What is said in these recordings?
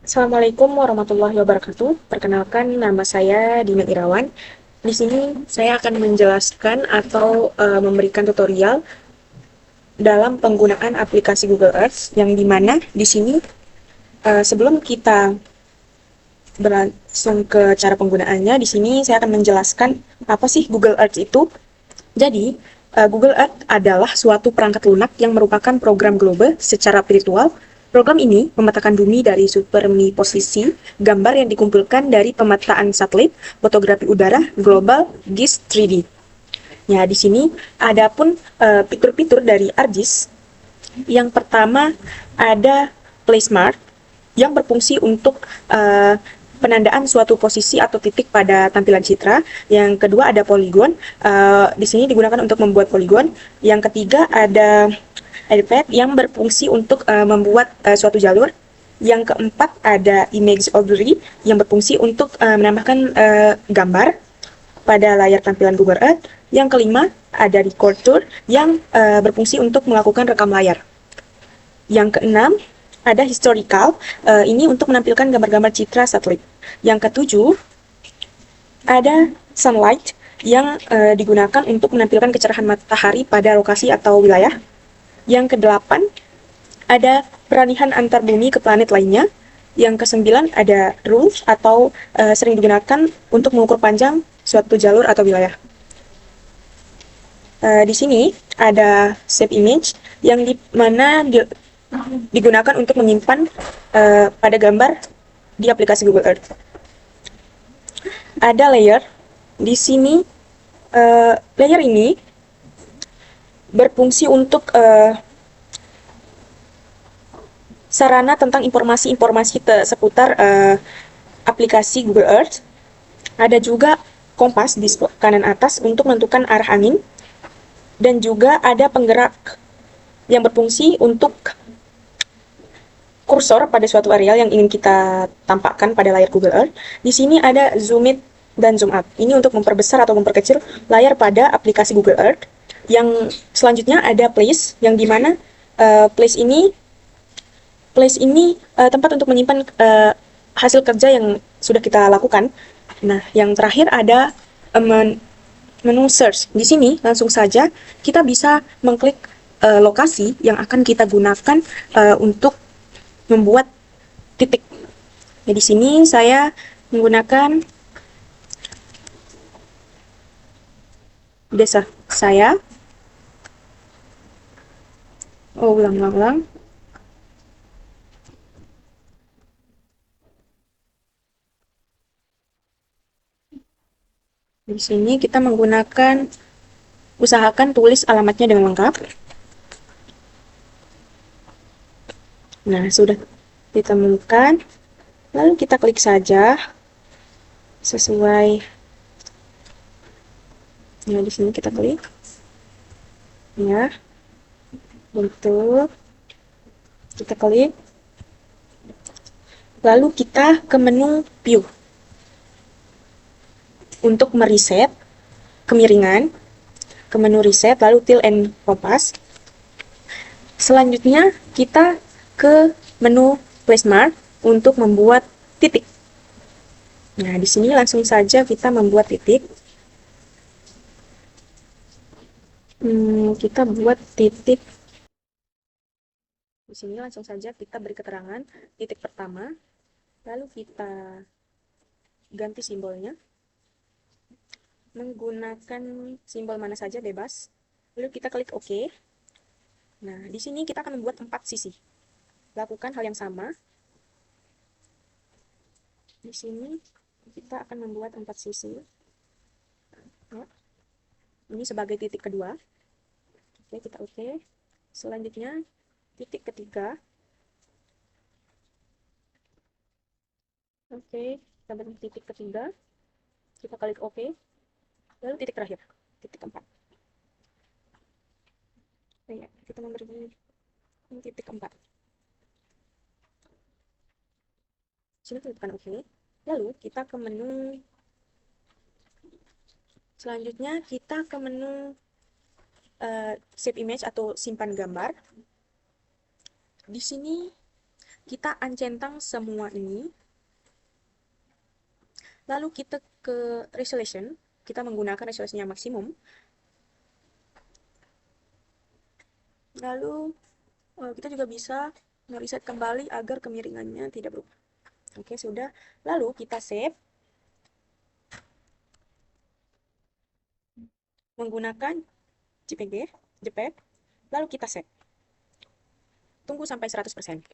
Assalamualaikum warahmatullahi wabarakatuh. Perkenalkan, nama saya Dina Irawan. Di sini saya akan menjelaskan atau memberikan tutorial dalam penggunaan aplikasi Google Earth, yang dimana di sini sebelum kita berlangsung ke cara penggunaannya, di sini saya akan menjelaskan apa sih Google Earth itu. Jadi, Google Earth adalah suatu perangkat lunak yang merupakan program global secara virtual. Program ini memetakan bumi dari superposisi gambar yang dikumpulkan dari pemetaan satelit, fotografi udara, global, GIS 3D. Ya, di sini ada pun fitur-fitur dari ArcGIS. Yang pertama ada PlaceMark yang berfungsi untuk penandaan suatu posisi atau titik pada tampilan citra. Yang kedua ada Polygon, di sini digunakan untuk membuat poligon. Yang ketiga ada Edgepad yang berfungsi untuk membuat suatu jalur. Yang keempat ada Image Library yang berfungsi untuk menambahkan gambar pada layar tampilan Google Earth. Yang kelima ada Record Tour yang berfungsi untuk melakukan rekam layar. Yang keenam, ada historical, ini untuk menampilkan gambar-gambar citra satelit. Yang ketujuh, ada sunlight yang digunakan untuk menampilkan kecerahan matahari pada lokasi atau wilayah. Yang kedelapan, ada peralihan antar bumi ke planet lainnya. Yang kesembilan, ada rules atau sering digunakan untuk mengukur panjang suatu jalur atau wilayah. Di sini ada save image yang dimana digunakan untuk menyimpan pada gambar di aplikasi Google Earth. Ada layer. Di sini layer ini berfungsi untuk sarana tentang informasi-informasi seputar aplikasi Google Earth. Ada juga kompas di kanan atas untuk menentukan arah angin. Dan juga ada penggerak yang berfungsi untuk kursor pada suatu area yang ingin kita tampakkan pada layar Google Earth. Di sini ada zoom in dan zoom out. Ini untuk memperbesar atau memperkecil layar pada aplikasi Google Earth. Yang selanjutnya ada place, yang dimana place ini tempat untuk menyimpan hasil kerja yang sudah kita lakukan. Nah, yang terakhir ada menu search. Di sini langsung saja kita bisa mengklik lokasi yang akan kita gunakan untuk membuat titik. Ya, di sini saya menggunakan desa saya. Ulang. Di sini kita menggunakan, usahakan tulis alamatnya dengan lengkap. Nah, sudah ditemukan. Lalu kita klik saja sesuai. Nah, di sini kita klik. Ya, bentuk. Kita klik. Lalu kita ke menu view. Untuk mereset kemiringan, ke menu reset, lalu tilt and compass. Selanjutnya kita ke menu place mark untuk membuat titik. Nah, di sini langsung saja kita membuat titik. Kita buat titik. Di sini langsung saja kita beri keterangan titik pertama, lalu kita ganti simbolnya menggunakan simbol mana saja bebas. Lalu kita klik OK. Nah, di sini kita akan membuat 4 sisi. Lakukan hal yang sama. Di sini kita akan membuat 4 sisi. Ya. Ini sebagai titik kedua. Oke, kita OK. Selanjutnya titik ketiga. Oke, kita beri titik ketiga. Kita klik OK. Lalu titik terakhir, titik keempat. Ya, kita memberi titik keempat. Sini kita tekan OK. Lalu kita ke menu. Selanjutnya kita ke menu save image atau simpan gambar. Di sini kita uncentang semua ini, lalu kita ke resolution, kita menggunakan resolusinya maksimum, lalu kita juga bisa mereset kembali agar kemiringannya tidak berubah. Oke, sudah. Lalu kita save menggunakan JPEG, lalu kita save. Tunggu sampai 100%.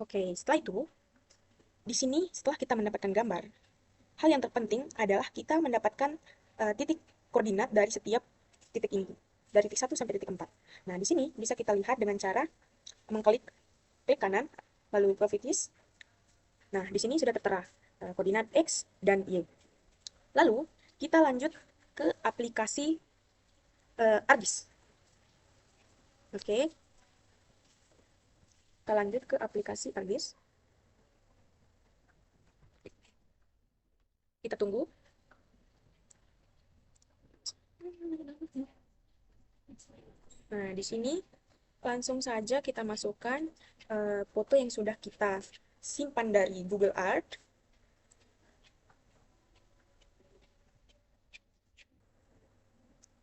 Oke, setelah itu, di sini setelah kita mendapatkan gambar, hal yang terpenting adalah kita mendapatkan titik koordinat dari setiap titik ini, dari titik 1 sampai titik 4. Nah, di sini bisa kita lihat dengan cara mengklik klik kanan, lalu properties. Nah, di sini sudah tertera koordinat X dan Y. Lalu, kita lanjut ke aplikasi ArcGIS. Oke, kita lanjut ke aplikasi ArcGIS. Kita tunggu. Nah, di sini langsung saja kita masukkan foto yang sudah kita simpan dari Google Art.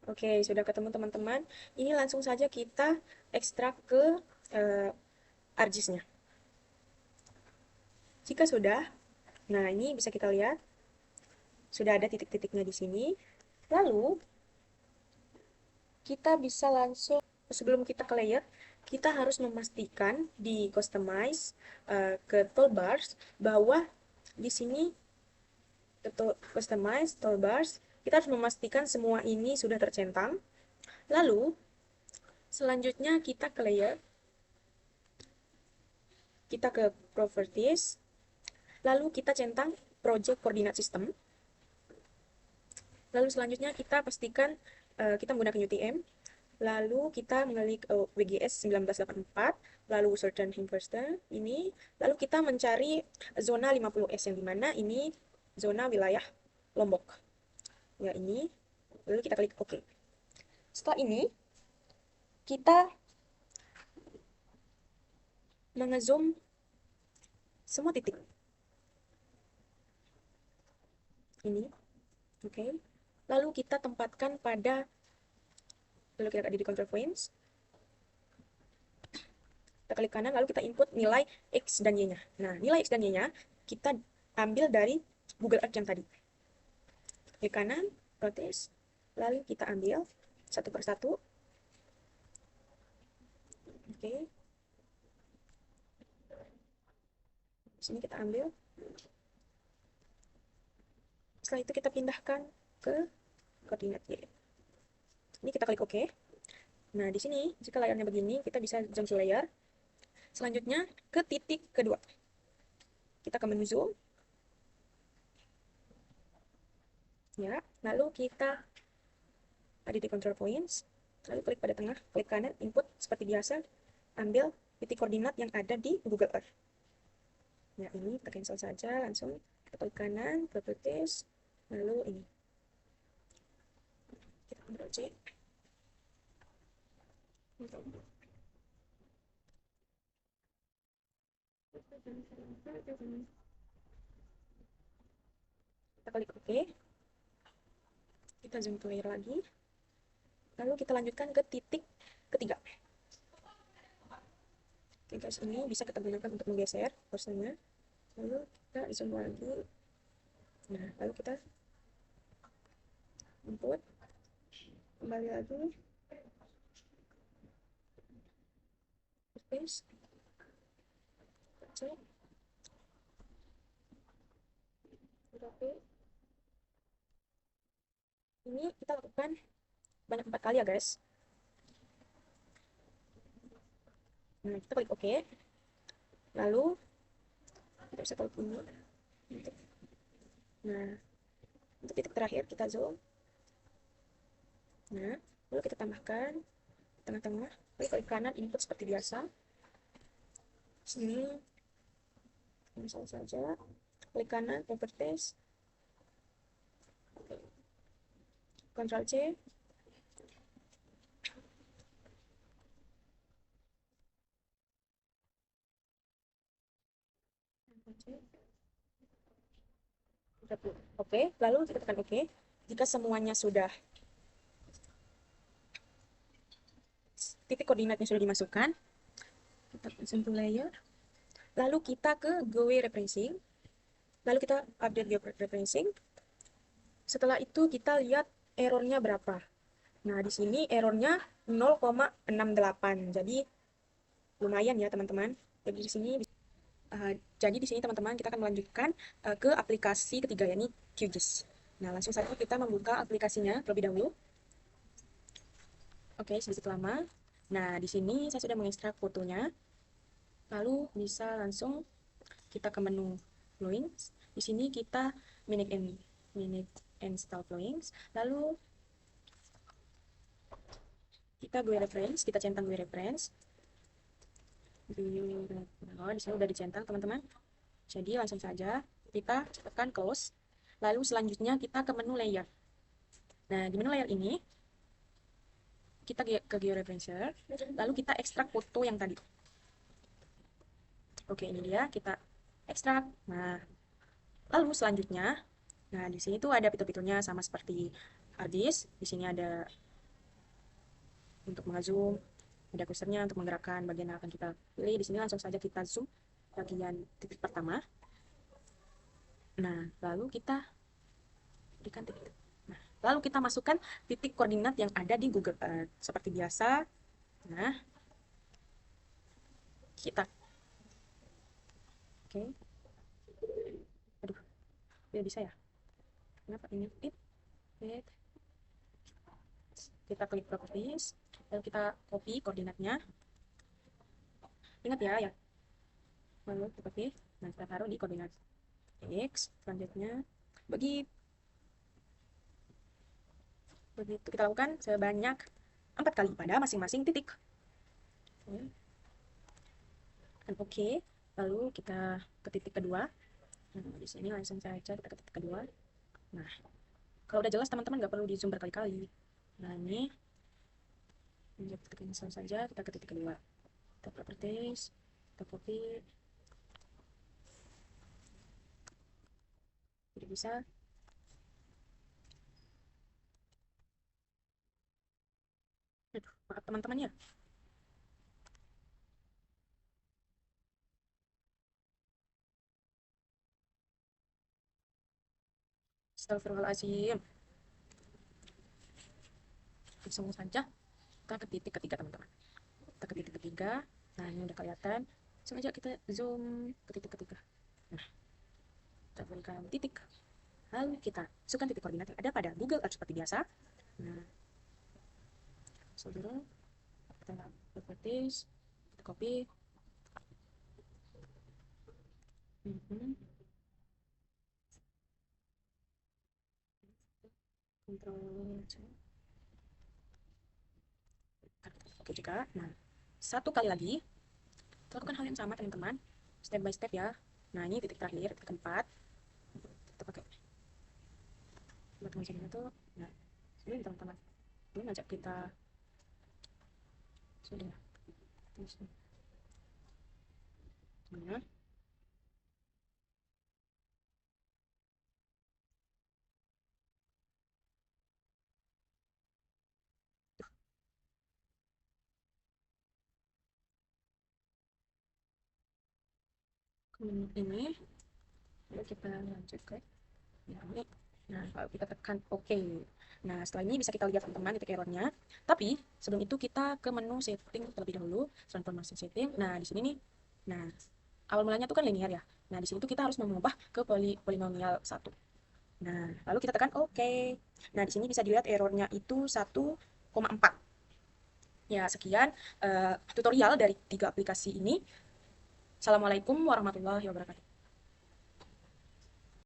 Oke, sudah ketemu teman-teman. Ini langsung saja kita ekstrak ke ArcGIS-nya. Jika sudah, nah ini bisa kita lihat sudah ada titik-titiknya di sini. Lalu kita bisa langsung, sebelum kita ke layer, kita harus memastikan di customize ke toolbars bahwa di sini customize toolbars kita harus memastikan semua ini sudah tercentang. Lalu selanjutnya kita ke layer, kita ke properties, lalu kita centang project coordinate system. Lalu selanjutnya kita pastikan kita menggunakan UTM. Lalu kita mengklik WGS 1984, lalu certain investor ini, lalu kita mencari zona 50S yang dimana ini zona wilayah Lombok. Ya ini, lalu kita klik OK. Setelah ini, kita mengezoom semua titik. Ini, oke. Lalu kita tempatkan pada, lalu kita di control points. Kita klik kanan, lalu kita input nilai X dan Y-nya. Nah, nilai X dan Y-nya kita ambil dari Google Earth yang tadi. Klik kanan, rotate, lalu kita ambil satu persatu. Oke. Di sini kita ambil. Setelah itu kita pindahkan ke koordinat Y. Ini kita klik OK. Nah, di sini jika layarnya begini, kita bisa zoom to layer. Selanjutnya ke titik kedua. Kita ke menu zoom. Ya, lalu kita ada di control points. Lalu klik pada tengah, klik kanan, input seperti biasa. Ambil titik koordinat yang ada di Google Earth. Nah, ini kita cancel saja langsung. Kita klik kanan, properties, lalu ini. Kita Ctrl C. Kita klik OK. Kita zoom to layer lagi. Lalu kita lanjutkan ke titik ketiga. Oke guys, ini bisa kita gunakan untuk menggeser kursornya. Lalu kita zoom lagi. Nah, lalu kita input. Kembali lagi. Space. Cek. Oke. Ini kita lakukan banyak 4 kali ya guys. Nah, kita klik OK. Lalu kita bisa klik ini. Nah, untuk titik terakhir kita zoom. Nah, lalu kita tambahkan tengah-tengah. Lalu klik kanan input seperti biasa. Sini misal saja. Klik kanan properties. Ctrl C. Oke, lalu kita tekan oke. Jika semuanya sudah, titik koordinatnya sudah dimasukkan, kita sentuh layer. Lalu kita ke georeferencing. Lalu kita update georeferencing. Setelah itu kita lihat errornya berapa. Nah, di sini errornya 0,68. Jadi lumayan ya teman-teman. Jadi di sini teman-teman kita akan melanjutkan ke aplikasi ketiga yakni QGIS. Nah, langsung saja kita membuka aplikasinya terlebih dahulu. Oke, sedikit lama. Nah, di sini saya sudah mengekstrak fotonya. Lalu bisa langsung kita ke menu Flowings. Di sini kita minute install Flowings. Lalu kita reference, kita centang reference. Oh, di sini udah dicentang teman-teman. Jadi langsung saja kita tekan close. Lalu selanjutnya kita ke menu layer. Nah, di menu layer ini kita ke georeferencer, lalu kita ekstrak foto yang tadi. Oke, ini dia, kita ekstrak. Nah, lalu selanjutnya, nah di sini tuh ada fitur-fiturnya sama seperti hard disk. Di sini ada untuk mengezoom, ada kursornya untuk menggerakkan bagian yang akan kita pilih. Di sini langsung saja kita zoom bagian titik pertama. Nah, lalu kita berikan titik. Nah, lalu kita masukkan titik koordinat yang ada di Google Earth seperti biasa. Nah, kita oke. Aduh, tidak bisa ya. Kenapa ini? Wait. Kita klik properties, lalu kita copy koordinatnya. Ingat ya, lalu kita copy. Nah, kita taruh di koordinat X. Selanjutnya, begitu kita lakukan sebanyak 4 kali pada masing-masing titik. Oke. Lalu kita ke titik kedua. Nah, di sini langsung saja kita ke titik kedua. Nah, kalau udah jelas teman-teman nggak perlu di zoom berkali-kali. Nah, ini langsung saja kita ke titik kedua. Kita properties, kita copy. Tidak bisa. Aduh, maaf teman-teman ya. Astagfirullahaladzim. Langsung saja kita ke titik ketiga teman-teman. Kita ke titik ketiga. Nah, ini udah kelihatan. Sengaja kita zoom ke titik ketiga. Nah, kita berikan titik. Lalu kita masukkan titik koordinat yang ada pada Google Earth seperti biasa. Nah, saudara, kita properties, kita copy. Control C. Oke juga. Nah, satu kali lagi lakukan hal yang sama teman-teman, step by step ya. Nah, ini titik terakhir, titik keempat. Kita pakai teman-teman itu. Nah, ini teman-teman, ini ngajak kita sudah. Nah, ini lalu kita lanjut ke ini. Nah, kalau kita tekan OK. Nah, setelah ini bisa kita lihat teman-teman titik errornya. Tapi sebelum itu kita ke menu setting terlebih dahulu, transformation setting. Nah, di sini nih. Nah, awal mulanya itu kan linear ya. Nah, di sini tuh kita harus mengubah ke polinomial 1. Nah, lalu kita tekan OK. Nah, di sini bisa dilihat errornya itu 1,4. Ya, sekian tutorial dari 3 aplikasi ini. Assalamualaikum warahmatullahi wabarakatuh.